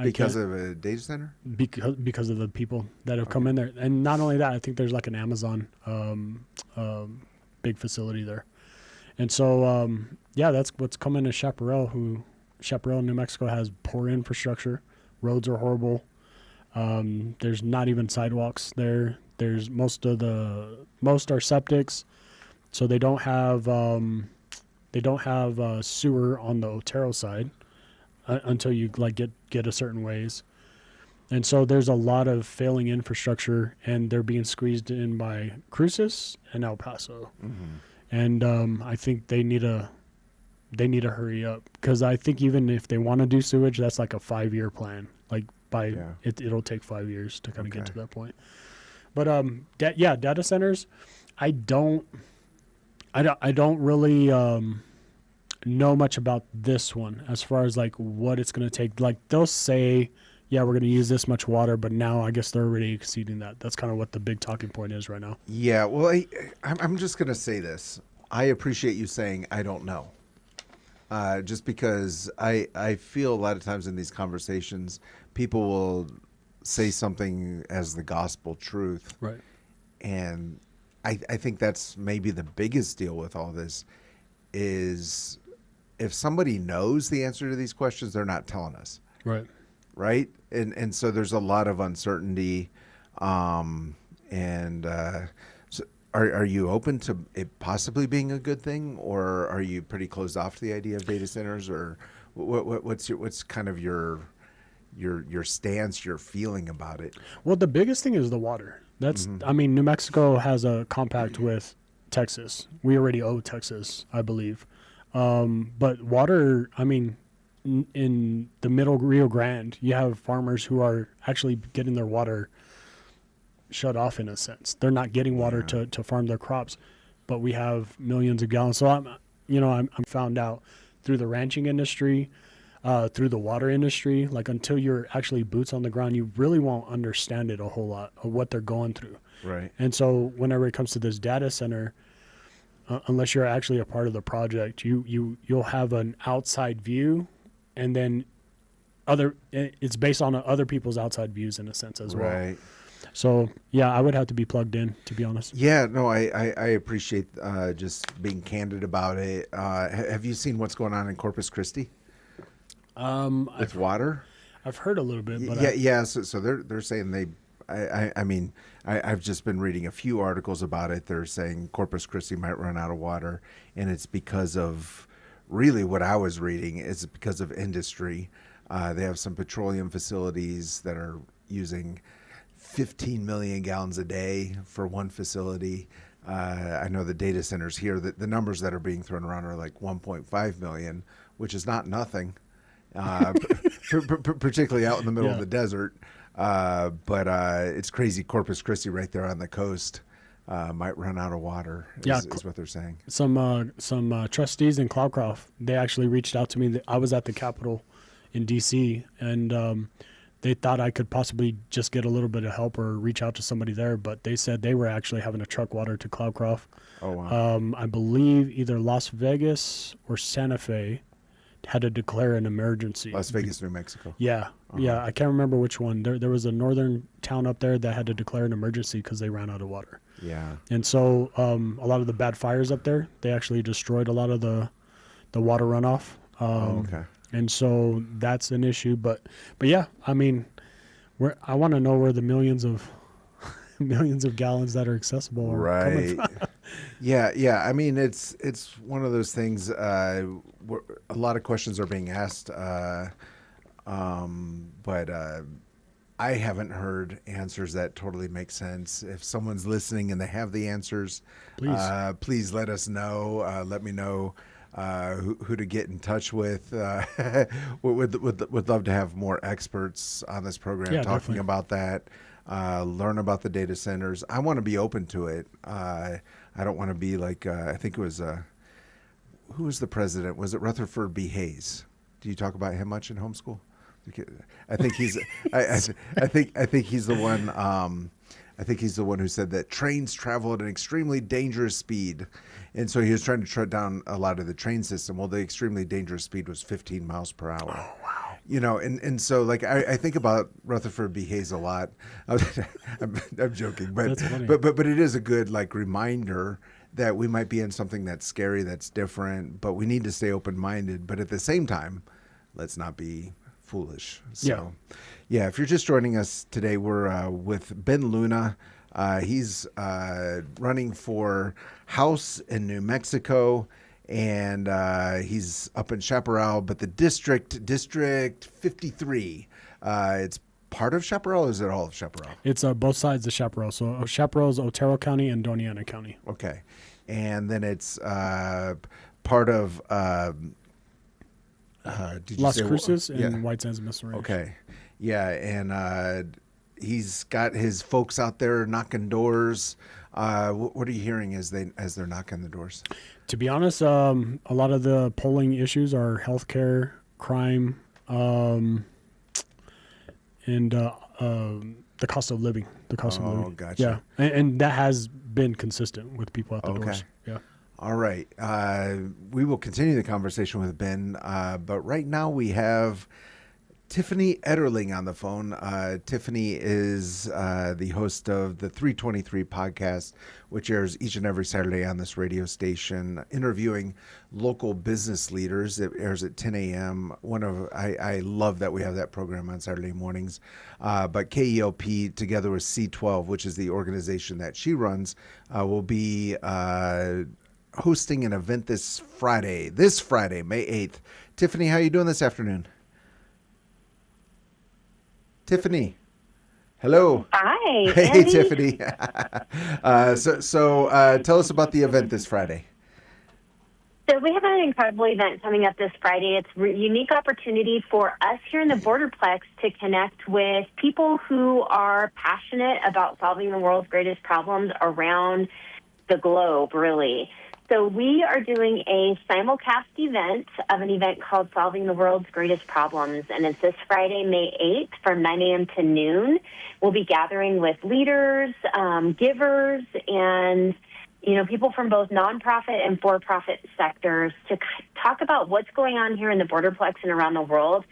Because
of a data center?
Because of the people that have come in there. And not only that, I think there's like an Amazon big facility there. And so, that's what's coming to Chaparral, Chaparral, New Mexico has poor infrastructure. Roads are horrible. There's not even sidewalks there. There's most are septics, so they don't have sewer on the Otero side until you like get a certain ways. And so there's a lot of failing infrastructure, and they're being squeezed in by Cruces and El Paso. Mm-hmm. And I think they need to hurry up, because I think even if they want to do sewage, that's like a 5-year plan. Like it'll take 5 years to kind of get to that point. But data centers, I don't really know much about this one as far as like what it's going to take. Like they'll say, we're going to use this much water, but now I guess they're already exceeding that. That's kind of what the big talking point is right now.
Yeah, well, I'm just going to say this. I appreciate you saying I don't know. just because I feel a lot of times in these conversations, people will say something as the gospel truth.
Right.
And I think that's maybe the biggest deal with all this is if somebody knows the answer to these questions, they're not telling us.
Right.
Right. And so there's a lot of uncertainty. So are you open to it possibly being a good thing, or are you pretty closed off to the idea of data centers, or what's kind of your stance, your feeling about it?
Well, the biggest thing is the water. That's, I mean, New Mexico has a compact with Texas. We already owe Texas, I believe. But water, I mean, in the middle Rio Grande, you have farmers who are actually getting their water shut off in a sense. They're not getting water to farm their crops, but we have millions of gallons. So I'm found out through the ranching industry, through the water industry, like until you're actually boots on the ground, you really won't understand it a whole lot of what they're going through.
Right.
And so whenever it comes to this data center, unless you're actually a part of the project, you'll have an outside view, and then it's based on other people's outside views in a sense as well.
Right.
So yeah, I would have to be plugged in, to be honest.
Yeah, no, I appreciate just being candid about it. Have you seen what's going on in Corpus Christi? With water?
I've heard a little bit, but
So they're saying I've just been reading a few articles about it. They're saying Corpus Christi might run out of water, and it's because of really what I was reading is because of industry. They have some petroleum facilities that are using 15 million gallons a day for one facility. I know the data centers here, the numbers that are being thrown around are like 1.5 million, which is not nothing, particularly out in the middle of the desert. But it's crazy. Corpus Christi right there on the coast might run out of water is what they're saying.
Some trustees in Cloudcroft, they actually reached out to me. I was at the Capitol in D.C., and they thought I could possibly just get a little bit of help or reach out to somebody there, but they said they were actually having to truck water to Cloudcroft.
Oh, wow.
I believe either Las Vegas or Santa Fe had to declare an emergency.
Las Vegas, New Mexico.
Yeah. Yeah, I can't remember which one. There was a northern town up there that had to declare an emergency because they ran out of water.
Yeah.
And so a lot of the bad fires up there, they actually destroyed a lot of the water runoff.
Okay.
And so that's an issue, but yeah, I mean, I want to know where the millions of gallons that are accessible are coming from.
Yeah. I mean, it's one of those things. A lot of questions are being asked, but I haven't heard answers that totally make sense. If someone's listening and they have the answers, please let us know. Let me know. Who to get in touch with. Would love to have more experts on this program talking
definitely
about that, learn about the data centers. I want to be open to it. I don't want to be like, I think it was, who was the president? Was it Rutherford B. Hayes? Do you talk about him much in homeschool? I think he's, I think he's the one, I think he's the one who said that trains travel at an extremely dangerous speed. And so he was trying to shut down a lot of the train system. Well, the extremely dangerous speed was 15 miles per hour.
Oh, wow.
You know, and so like I think about Rutherford B. Hayes a lot. I'm joking, but
That's funny.
but it is a good like reminder that we might be in something that's scary, that's different, but we need to stay open-minded. But at the same time, let's not be foolish. So, yeah, if you're just joining us today, we're with Ben Luna. He's running for House in New Mexico, and he's up in Chaparral, but the District 53. It's part of Chaparral, or is it all of Chaparral?
It's both sides of Chaparral. So Chaparral is Otero County and Doña Ana County.
Okay. And then it's part of did you
Las
say
Cruces and White Sands, Missouri.
Okay. Yeah, and he's got his folks out there knocking doors. What are you hearing as they're knocking the doors?
To be honest, a lot of the polling issues are healthcare, crime, and the cost of living. The cost of living.
Gotcha.
Yeah, and that has been consistent with people at the doors. Yeah.
All right. We will continue the conversation with Ben, but right now we have Tiffany Ederling on the phone. Tiffany is the host of the 323 podcast, which airs each and every Saturday on this radio station, interviewing local business leaders. It airs at 10 a.m. I love that we have that program on Saturday mornings. But KELP, together with C12, which is the organization that she runs, will be hosting an event this Friday, May 8th. Tiffany, how are you doing this afternoon? Tiffany. Hello.
Hi.
Hey,
Andy.
Tiffany. So tell us about the event this Friday.
So we have an incredible event coming up this Friday. It's a unique opportunity for us here in the Borderplex to connect with people who are passionate about solving the world's greatest problems around the globe, really. So we are doing a simulcast event of an event called Solving the World's Greatest Problems, and it's this Friday, May 8th from 9 a.m. to noon. We'll be gathering with leaders, givers, and people from both nonprofit and for-profit sectors to talk about what's going on here in the Borderplex and around the world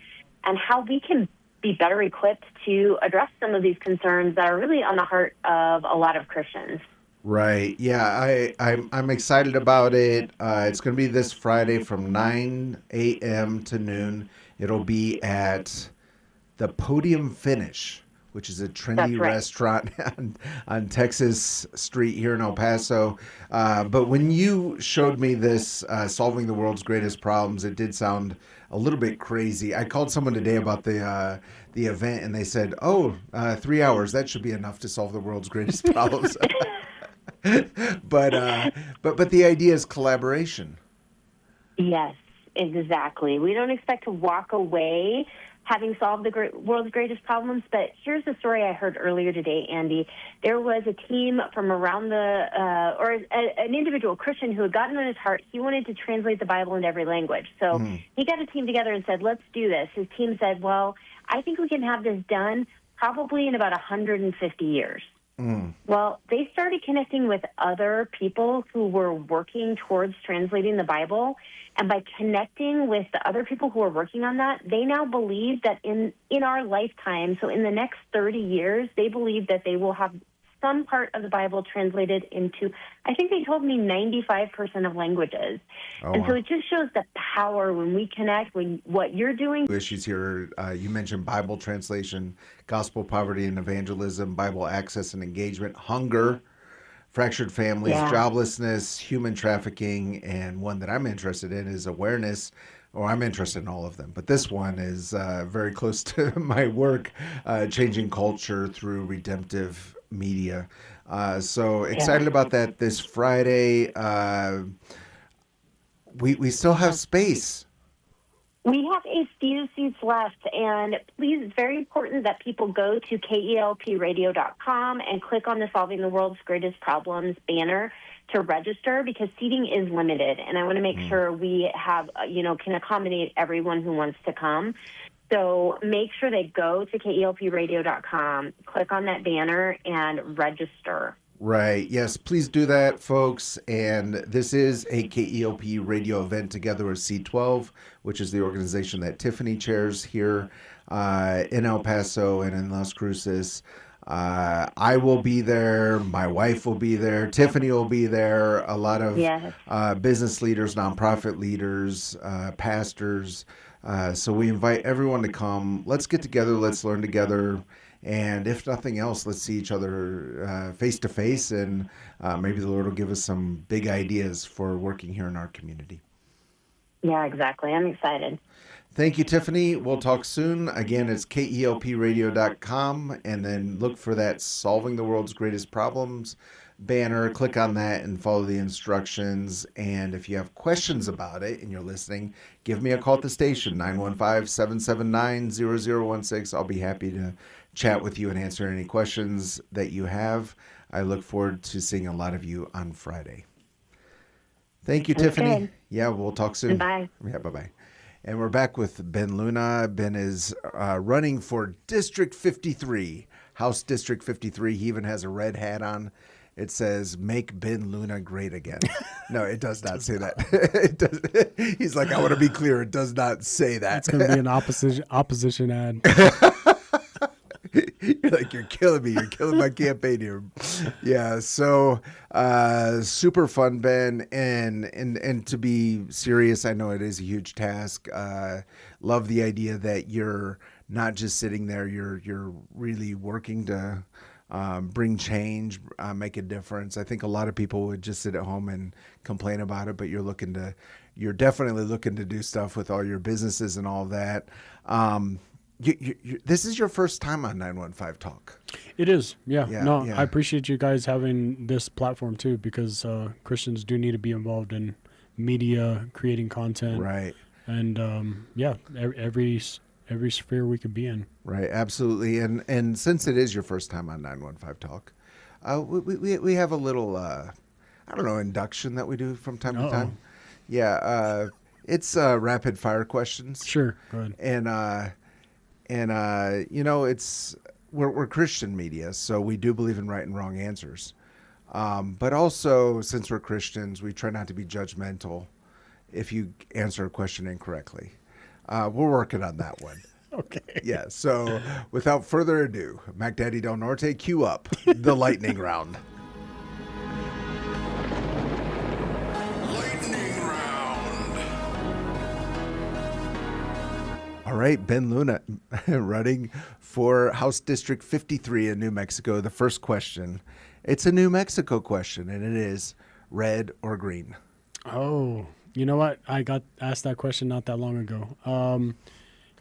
and how we can be better equipped to address some of these concerns that are really on the heart of a lot of Christians.
Right. Yeah, I'm excited about it. It's going to be this Friday from 9 a.m. to noon. It'll be at the Podium Finish, which is a trendy restaurant on Texas Street here in El Paso. But when you showed me this, Solving the World's Greatest Problems, it did sound a little bit crazy. I called someone today about the event, and they said, 3 hours, that should be enough to solve the world's greatest problems. But the idea is collaboration.
Yes, exactly. We don't expect to walk away having solved the world's greatest problems, but here's a story I heard earlier today, Andy. There was a team from around an individual Christian who had gotten on his heart. He wanted to translate the Bible into every language. So he got a team together and said, let's do this. His team said, well, I think we can have this done probably in about 150 years. Well, they started connecting with other people who were working towards translating the Bible. And by connecting with the other people who are working on that, they now believe that in our lifetime, so in the next 30 years, they believe that they will have some part of the Bible translated into, I think they told me 95% of languages. So it just shows the power when we connect, when what you're doing.
Issues here, you mentioned Bible translation, gospel poverty and evangelism, Bible access and engagement, hunger, fractured families, joblessness, human trafficking, and one that I'm interested in is awareness. I'm interested in all of them, but this one is very close to my work, changing culture through redemptive media. So excited about that this Friday. We still have space.
We have a few seats left, and please, it's very important that people go to KELPradio.com and click on the Solving the World's Greatest Problems banner to register, because seating is limited, and I want to make sure we have, can accommodate everyone who wants to come. So make sure they go to KELPradio.com, click on that banner, and register.
Right. Yes, please do that, folks. And this is a KELP radio event together with C12, which is the organization that Tiffany chairs here in El Paso and in Las Cruces. I will be there. My wife will be there. Tiffany will be there. A lot of business leaders, nonprofit leaders, pastors. So we invite everyone to come. Let's get together. Let's learn together. And if nothing else, let's see each other face to face. And maybe the Lord will give us some big ideas for working here in our community.
Yeah, exactly. I'm excited.
Thank you, Tiffany. We'll talk soon. Again, it's KELPradio.com, and then look for that Solving the World's Greatest Problems banner. Click on that and follow the instructions. And if you have questions about it and you're listening, give me a call at the station, 915-779-0016. I'll be happy to chat with you and answer any questions that you have. I look forward to seeing a lot of you on Friday. Thank you, Tiffany.
Good.
Yeah, we'll talk soon.
Bye.
Yeah, bye-bye. And we're back with Ben Luna. Ben is running for District 53, House District 53. He even has a red hat on. It says, "Make Ben Luna great again." No, it does not say that. It does. He's like, I want to be clear. It does not say that.
It's going to be an opposition ad.
You're like, you're killing me. You're killing my campaign here. Yeah. So, super fun, Ben. And to be serious, I know it is a huge task. Love the idea that you're not just sitting there. You're really working to bring change, make a difference. I think a lot of people would just sit at home and complain about it, but you're definitely looking to do stuff with all your businesses and all that. This is your first time on 915 Talk.
It is, yeah. No,
yeah.
I appreciate you guys having this platform too, because Christians do need to be involved in media, creating content,
right?
And every sphere we could be in.
Right, absolutely. And since it is your first time on 915 Talk, we have a little induction that we do from time to time. Yeah, it's rapid fire questions.
Sure, go ahead.
And we're Christian media, so we do believe in right and wrong answers. But also, since we're Christians, we try not to be judgmental if you answer a question incorrectly. We're working on that one.
Okay.
Yeah, so without further ado, Mac Daddy Del Norte, cue up the lightning round. All right, Ben Luna running for House District 53 in New Mexico. The first question, it's a New Mexico question, and it is red or green?
Oh, you know what? I got asked that question not that long ago.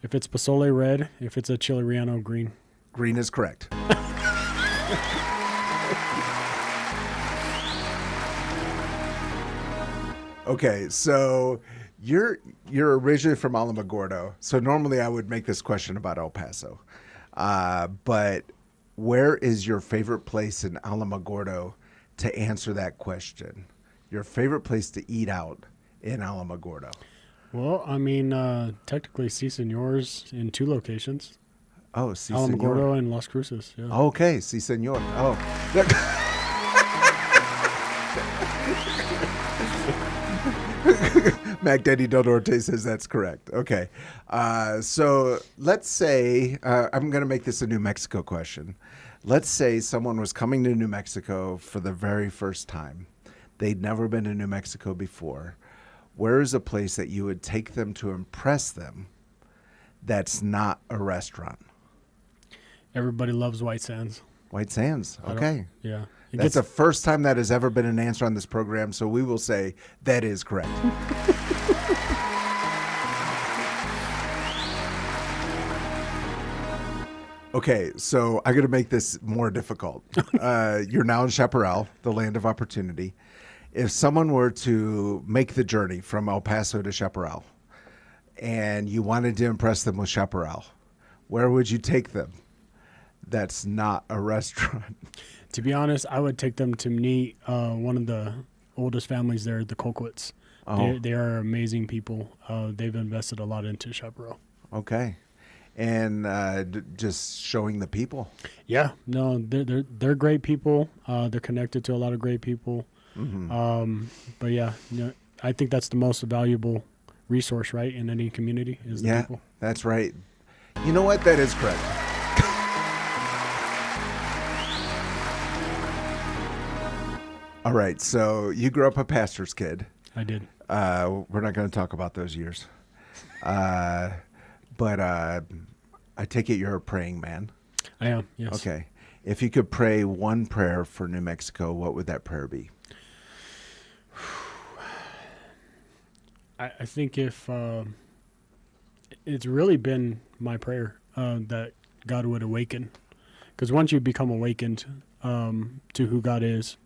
If it's Pozole, red. If it's a Chile Relleno, green.
Green is correct. Okay, so you're originally from Alamogordo, so normally I would make this question about El Paso. But where is your favorite place in Alamogordo to answer that question? Your favorite place to eat out in Alamogordo?
Well, I mean, technically, Si Señor's in 2 locations.
Oh, Si
Alamogordo
Señor.
and Las Cruces. Yeah.
Okay, Si Señor. Oh. Mac Daddy Del Norte says that's correct. Okay. So let's say, I'm going to make this a New Mexico question. Let's say someone was coming to New Mexico for the very first time. They'd never been to New Mexico before. Where is a place that you would take them to impress them that's not a restaurant?
Everybody loves White Sands.
White Sands. Okay.
Yeah.
That's the first time that has ever been an answer on this program, so we will say that is correct. Okay, so I'm going to make this more difficult. You're now in Chaparral, the land of opportunity. If someone were to make the journey from El Paso to Chaparral and you wanted to impress them with Chaparral, where would you take them? That's not a restaurant.
To be honest, I would take them to meet one of the oldest families there, the Colquitts.
Oh.
They are amazing people. They've invested a lot into Chaparral.
Okay. And just showing the people.
Yeah, no, they're great people. They're connected to a lot of great people.
Mm-hmm.
But yeah, I think that's the most valuable resource, right, in any community is the people.
That's right. You know what? That is correct. All right, so you grew up a pastor's kid.
I did.
We're not going to talk about those years. But I take it you're a praying man.
I am, yes.
Okay. If you could pray one prayer for New Mexico, what would that prayer be?
I think if it's really been my prayer that God would awaken. Because once you become awakened to who God is,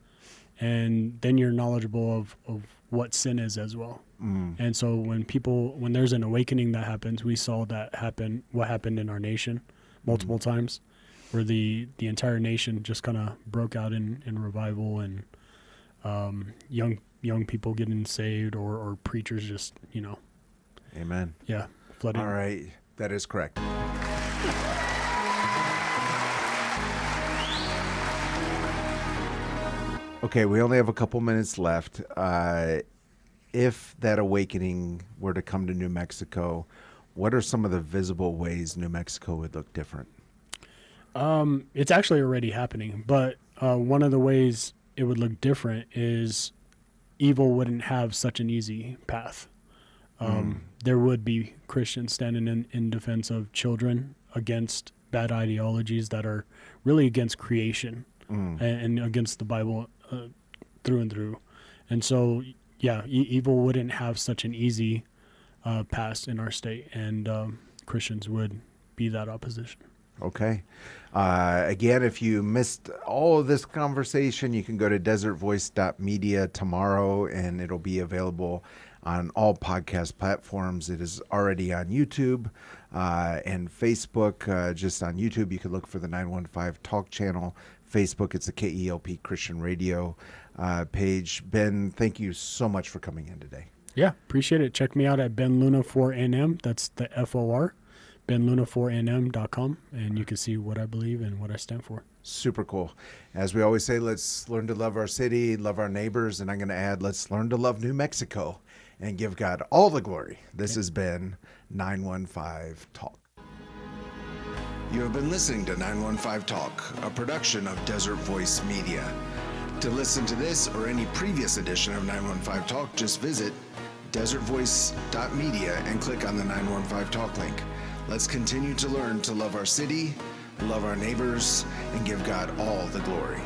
and then you're knowledgeable of what sin is as well.
Mm.
And so when there's an awakening that happens, we saw that happen, what happened in our nation multiple times, where the entire nation just kind of broke out in revival, and young people getting saved, or preachers just,
Amen.
Yeah, flooding.
All right, that is correct. Okay, we only have a couple minutes left. If that awakening were to come to New Mexico, what are some of the visible ways New Mexico would look different?
It's actually already happening, but one of the ways it would look different is evil wouldn't have such an easy path. There would be Christians standing in defense of children against bad ideologies that are really against creation and against the Bible through and through. And so, yeah, evil wouldn't have such an easy pass in our state, and Christians would be that opposition.
Okay. Again, if you missed all of this conversation, you can go to desertvoice.media tomorrow, and it'll be available on all podcast platforms. It is already on YouTube and Facebook. Just on YouTube, you can look for the 915 Talk channel. Facebook, it's the KELP Christian Radio page. Ben, thank you so much for coming in today.
Yeah, appreciate it. Check me out at benluna4nm. That's the FOR. benluna4nm.com, and you can see what I believe and what I stand for.
Super cool. As we always say, let's learn to love our city, love our neighbors, and I'm going to add, let's learn to love New Mexico and give God all the glory. This has been 915 Talk. You have been listening to 915 Talk, a production of Desert Voice Media. To listen to this or any previous edition of 915 Talk, just visit desertvoice.media and click on the 915 Talk link. Let's continue to learn to love our city, love our neighbors, and give God all the glory.